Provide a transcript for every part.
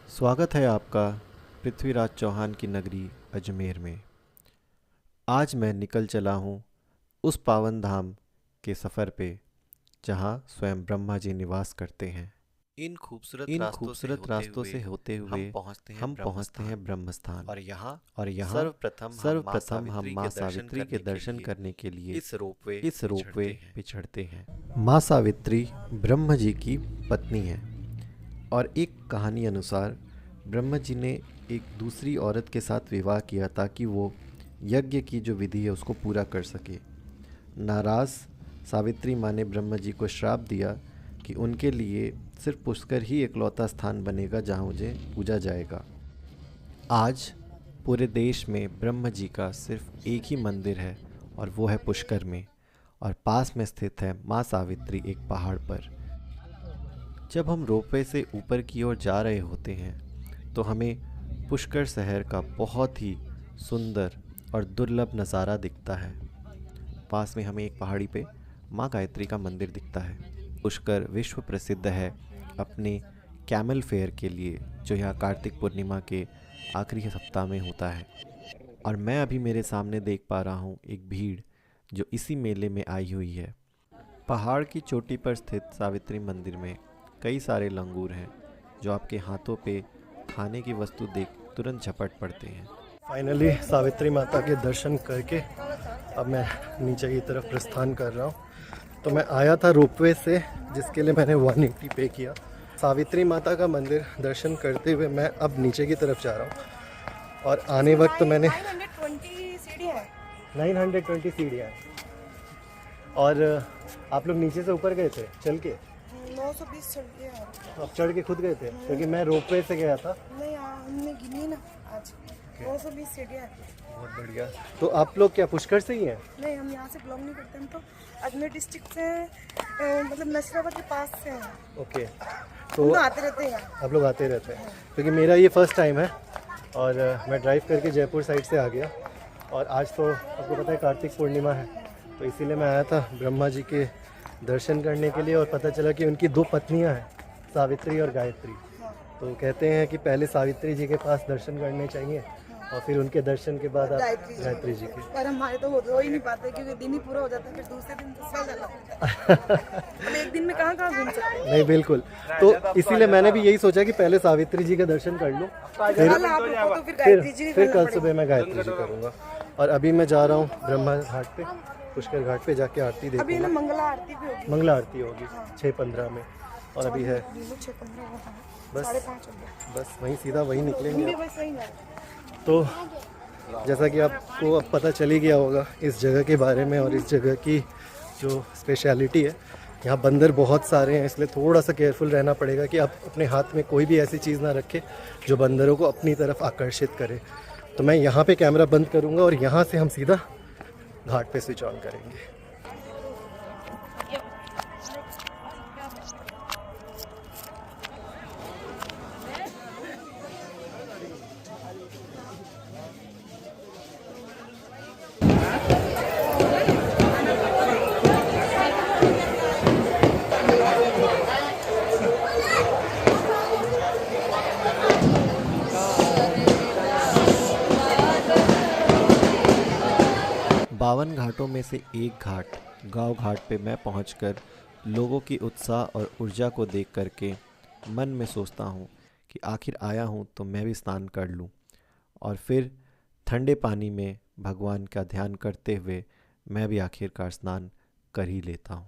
स्वागत है आपका पृथ्वीराज चौहान की नगरी अजमेर में। आज मैं निकल चला हूँ उस पावन धाम के सफ़र पे जहाँ स्वयं ब्रह्मा जी निवास करते हैं। इन खूबसूरत रास्तों से होते हुए हम पहुँचते हैं ब्रह्म स्थान। और यहाँ सर्वप्रथम हम माँ सावित्री के दर्शन करने के लिए इस रोपवे पे चढ़ते हैं। माँ सावित्री ब्रह्मा जी की पत्नी है और एक कहानी अनुसार ब्रह्मा जी ने एक दूसरी औरत के साथ विवाह किया ताकि वो यज्ञ की जो विधि है उसको पूरा कर सके। नाराज़ सावित्री माँ ने ब्रह्मा जी को श्राप दिया कि उनके लिए सिर्फ पुष्कर ही इकलौता स्थान बनेगा जहाँ मुझे पूजा जाएगा। आज पूरे देश में ब्रह्मा जी का सिर्फ एक ही मंदिर है और वो है पुष्कर में, और पास में स्थित है माँ सावित्री एक पहाड़ पर। जब हम रोपवे से ऊपर की ओर जा रहे होते हैं तो हमें पुष्कर शहर का बहुत ही सुंदर और दुर्लभ नज़ारा दिखता है। पास में हमें एक पहाड़ी पे माँ गायत्री का मंदिर दिखता है। पुष्कर विश्व प्रसिद्ध है अपने कैमल फेयर के लिए, जो यहाँ कार्तिक पूर्णिमा के आखिरी सप्ताह में होता है। और मैं अभी मेरे सामने देख पा रहा हूँ एक भीड़ जो इसी मेले में आई हुई है। पहाड़ की चोटी पर स्थित सावित्री मंदिर में कई सारे लंगूर हैं जो आपके हाथों पे खाने की वस्तु देख तुरंत झपट पड़ते हैं। फाइनली सावित्री माता के दर्शन करके अब मैं नीचे की तरफ प्रस्थान कर रहा हूँ। तो मैं आया था रोपवे से, जिसके लिए मैंने 180 पे किया। सावित्री माता का मंदिर दर्शन करते हुए मैं अब नीचे की तरफ जा रहा हूँ और आने वक्त मैंने 920 सीढ़ियाँ हैं। और आप लोग नीचे से ऊपर गए थे चल के? 920 चढ़ गए। आप चढ़ के खुद गए थे? क्योंकि मैं रोपवे से गया था। नहीं, हमने गिनी ना आज 920 सीढ़ियाँ। बहुत बढ़िया। तो आप लोग क्या पुष्कर से ही हैं? नहीं, हम यहाँ से बिलोंग नहीं करते। हम तो अजमेर डिस्ट्रिक्ट से मतलब नशराबाद के पास से हैं। ओके। तो तो आते रहते हैं। आप लोग आते रहते हैं? क्योंकि मेरा ये फर्स्ट टाइम है और मैं ड्राइव करके जयपुर साइड से आ गया। और आज तो आपको पता है कार्तिक पूर्णिमा है, तो इसीलिए मैं आया था ब्रह्मा जी के दर्शन करने के लिए। और पता चला कि उनकी 2 पत्नियां हैं, सावित्री और गायत्री। तो कहते हैं कि पहले सावित्री जी के पास दर्शन करने चाहिए और फिर उनके दर्शन के बाद आप गायत्री जी के। पर हमारे तो हो ही नहीं पाते क्योंकि दिन ही पूरा हो जाता है, फिर दूसरे दिन तो चल जाना पड़ता है। अब एक दिन में कहाँ घूम सकते हैं? नहीं, बिल्कुल। तो इसीलिए मैंने भी यही सोचा कि पहले सावित्री जी का दर्शन कर लूँ, फिर कल सुबह मैं गायत्री जी करूँगा। और अभी मैं जा रहा हूँ ब्रह्मा घाट पे, पुष्कर घाट पे जाके आरती देखूंगा। अभी ना मंगला आरती भी होगी। मंगला आरती होगी 6:15 में। और अभी है 6:15 बस 5:30। बस वहीं सीधा वहीं निकलेंगे। बस वही है। तो जैसा कि आपको अब पता चल ही गया होगा इस जगह के बारे में और इस जगह की जो स्पेशलिटी है, यहाँ बंदर बहुत सारे हैं, इसलिए थोड़ा सा केयरफुल रहना पड़ेगा कि आप अपने हाथ में कोई भी ऐसी चीज़ ना रखें जो बंदरों को अपनी तरफ आकर्षित करे। तो मैं यहाँ पे कैमरा बंद करूँगा और यहाँ से हम सीधा घाट पे स्विच ऑन करेंगे। बावन घाटों में से एक घाट गांव घाट पे मैं पहुंचकर लोगों की उत्साह और ऊर्जा को देख करके मन में सोचता हूं कि आखिर आया हूं तो मैं भी स्नान कर लूं। और फिर ठंडे पानी में भगवान का ध्यान करते हुए मैं भी आखिरकार स्नान कर ही लेता हूं।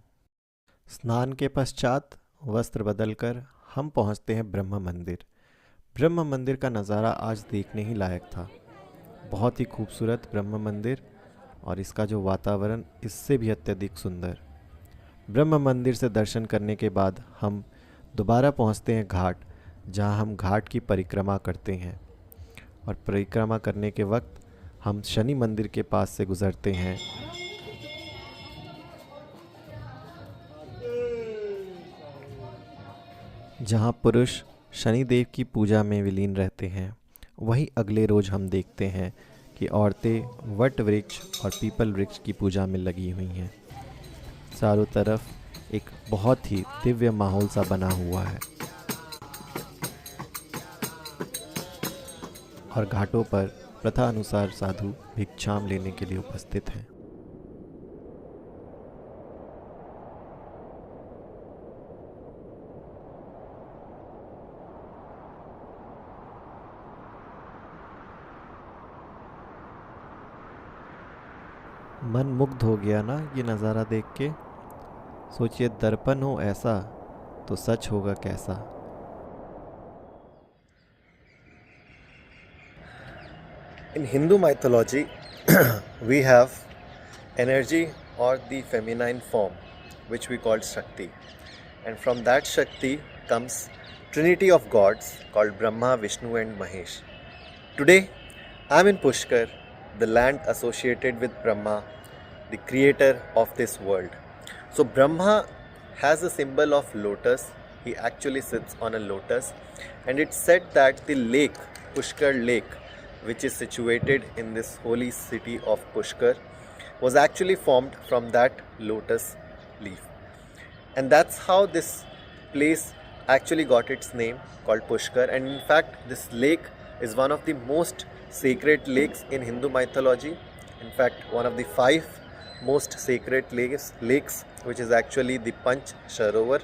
स्नान के पश्चात वस्त्र बदलकर हम पहुंचते हैं ब्रह्म मंदिर। ब्रह्म मंदिर का नज़ारा आज देखने ही लायक था। बहुत ही खूबसूरत ब्रह्म मंदिर और इसका जो वातावरण इससे भी अत्यधिक सुंदर। ब्रह्म मंदिर से दर्शन करने के बाद हम दोबारा पहुंचते हैं घाट, जहां हम घाट की परिक्रमा करते हैं। और परिक्रमा करने के वक्त हम शनि मंदिर के पास से गुजरते हैं, जहां पुरुष शनिदेव की पूजा में विलीन रहते हैं। वहीं अगले रोज हम देखते हैं कि औरतें वट वृक्ष और पीपल वृक्ष की पूजा में लगी हुई हैं। चारों तरफ एक बहुत ही दिव्य माहौल सा बना हुआ है। और घाटों पर प्रथा अनुसार साधु भिक्षाम लेने के लिए उपस्थित हैं। मन मुग्ध हो गया ना ये नज़ारा देख के। सोचिए दर्पण हो ऐसा तो सच होगा कैसा। In Hindu mythology, we have energy or the feminine form, which we call Shakti. And from that Shakti comes trinity of gods called Brahma, Vishnu and Mahesh. Today, I am in Pushkar, the land associated with Brahma, the creator of this world. So Brahma has a symbol of lotus. He actually sits on a lotus, and it's said that the lake, Pushkar Lake, which is situated in this holy city of Pushkar, was actually formed from that lotus leaf. And that's how this place actually got its name, called Pushkar. And in fact, this lake is one of the most sacred lakes in Hindu mythology. In fact, one of the 5 most sacred lakes, which is actually the Panch Sarovar.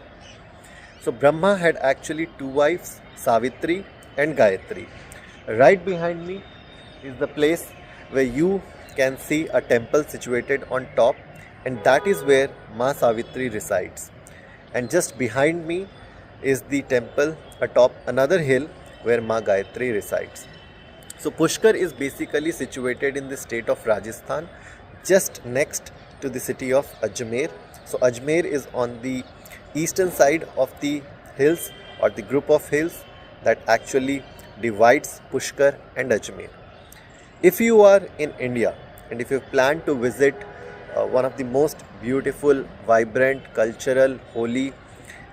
So Brahma had actually 2 wives, Savitri and Gayatri. Right behind me is the place where you can see a temple situated on top, and that is where Ma Savitri resides. And just behind me is the temple atop another hill where Ma Gayatri resides. So Pushkar is basically situated in the state of Rajasthan, just next to the city of Ajmer. So Ajmer is on the eastern side of the hills, or the group of hills that actually divides Pushkar and Ajmer. If you are in India and if you plan to visit one of the most beautiful, vibrant, cultural, holy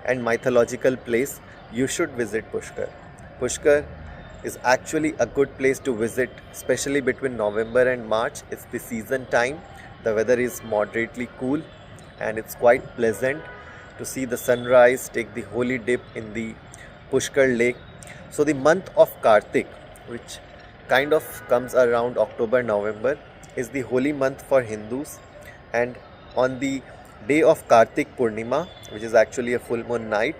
and mythological place, you should visit Pushkar. Pushkar is actually a good place to visit, especially between November and March. It's the season time. The weather is moderately cool and it's quite pleasant to see the sunrise, take the holy dip in the Pushkar lake. So the month of Kartik, which kind of comes around October, November, is the holy month for Hindus. And on the day of Kartik Purnima, which is actually a full moon night,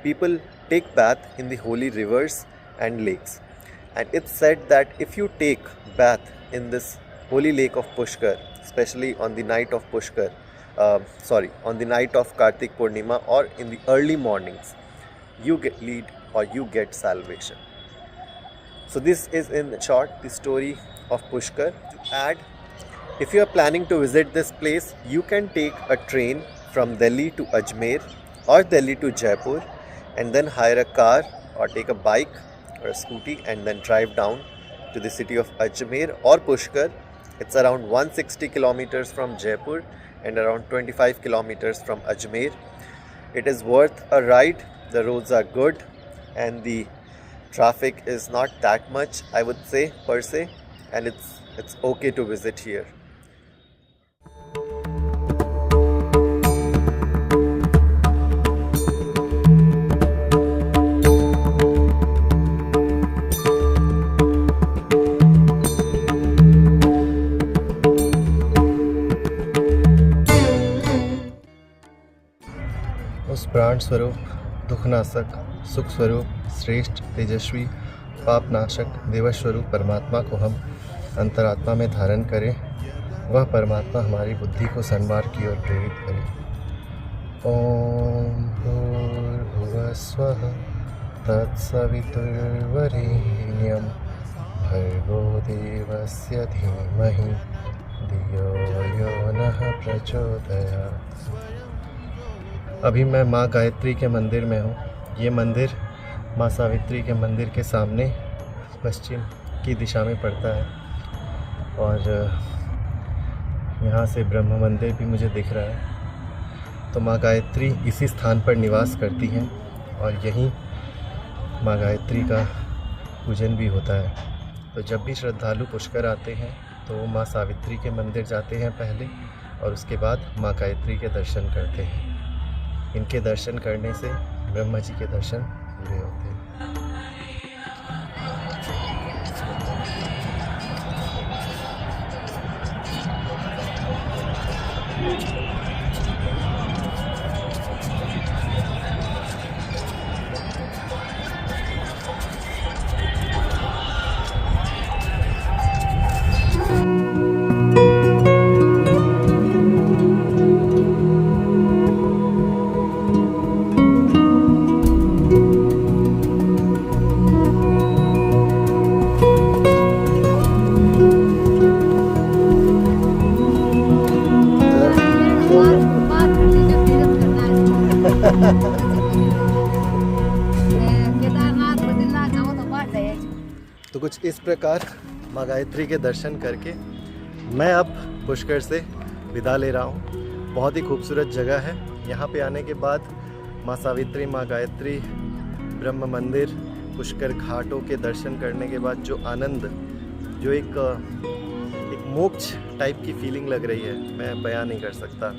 people take bath in the holy rivers and lakes. And it's said that if you take bath in this holy lake of Pushkar, especially on the night of on the night of Kartik Purnima or in the early mornings, you get salvation. So this is in short the story of Pushkar. To add, if you are planning to visit this place, you can take a train from Delhi to Ajmer or Delhi to Jaipur, and then hire a car or take a bike or a scooty and then drive down to the city of Ajmer or Pushkar. It's around 160 kilometers from Jaipur and around 25 kilometers from Ajmer. It is worth a ride. The roads are good and the traffic is not that much, I would say, per se, and it's okay to visit here. उस प्राण स्वरूप, दुखनाशक, सुख स्वरूप, श्रेष्ठ, तेजस्वी, पापनाशक, देवस्वरूप परमात्मा को हम अंतरात्मा में धारण करें। वह परमात्मा हमारी बुद्धि को सन्मार्ग की ओर प्रेरित करे। ओम भूर्भुवः स्वः तत्सवितुर्वरेण्यं भर्गो देवस्य धीमहि धियो यो नः प्रचोदयात्। अभी मैं माँ गायत्री के मंदिर में हूँ। ये मंदिर माँ सावित्री के मंदिर के सामने पश्चिम की दिशा में पड़ता है, और यहाँ से ब्रह्म मंदिर भी मुझे दिख रहा है। तो माँ गायत्री इसी स्थान पर निवास करती हैं और यहीं माँ गायत्री का पूजन भी होता है। तो जब भी श्रद्धालु पुष्कर आते हैं तो वो माँ सावित्री के मंदिर जाते हैं पहले, और उसके बाद माँ गायत्री के दर्शन करते हैं। इनके दर्शन करने से ब्रह्मा जी के दर्शन पूरे होते हैं। तो कुछ इस प्रकार माँ गायत्री के दर्शन करके मैं अब पुष्कर से विदा ले रहा हूँ। बहुत ही खूबसूरत जगह है। यहाँ पे आने के बाद माँ सावित्री, माँ गायत्री, ब्रह्म मंदिर, पुष्कर घाटों के दर्शन करने के बाद जो आनंद, जो एक मोक्ष टाइप की फीलिंग लग रही है, मैं बयान नहीं कर सकता।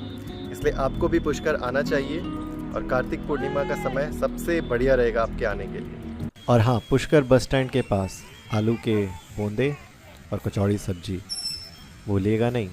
इसलिए आपको भी पुष्कर आना चाहिए और कार्तिक पूर्णिमा का समय सबसे बढ़िया रहेगा आपके आने के लिए। और हाँ, पुष्कर बस स्टैंड के पास आलू के बोंदे और कचौड़ी सब्जी भूलिएगा नहीं।